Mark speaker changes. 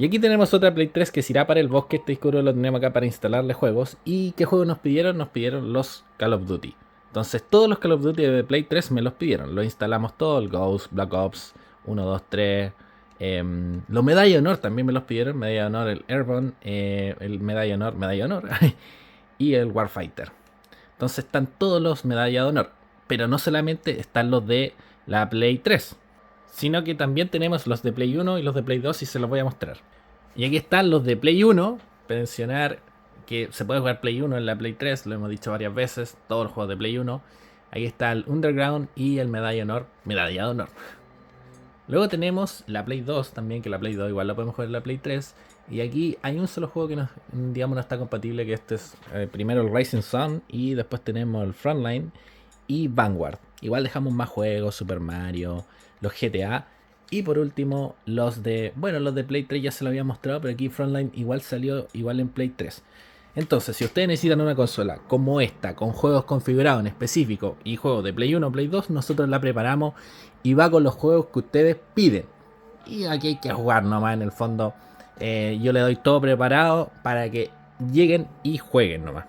Speaker 1: Y aquí tenemos otra Play 3 que se irá para el bosque. Este disco duro lo tenemos acá para instalarle juegos. ¿Y qué juegos nos pidieron? Nos pidieron los Call of Duty. Entonces todos los Call of Duty de Play 3 me los pidieron. Los instalamos todos, el Ghost, Black Ops 1, 2, 3. Los Medalla de Honor también me los pidieron. Medalla de Honor, el Airborne, el Medalla de Honor y el Warfighter. Entonces están todos los Medalla de Honor. Pero no solamente están los de la Play 3, sino que también tenemos los de Play 1 y los de Play 2 y se los voy a mostrar. Y aquí están los de Play 1. Mencionar que se puede jugar Play 1 en la Play 3, lo hemos dicho varias veces, todos los juegos de Play 1. Ahí está el Underground y el Medalla de Honor. Medalla de Honor. Luego tenemos la Play 2 también, que la Play 2 igual la podemos jugar en la Play 3. Y aquí hay un solo juego que digamos, no está compatible, que este es primero el Rising Sun y después tenemos el Frontline y Vanguard. Igual dejamos más juegos, Super Mario, los GTA. Y por último, los de Play 3 ya se lo había mostrado, pero aquí Frontline igual salió igual en Play 3. Entonces, si ustedes necesitan una consola como esta, con juegos configurados en específico y juegos de Play 1 Play 2, nosotros la preparamos y va con los juegos que ustedes piden. Y aquí hay que jugar nomás en el fondo. Yo le doy todo preparado para que lleguen y jueguen nomás.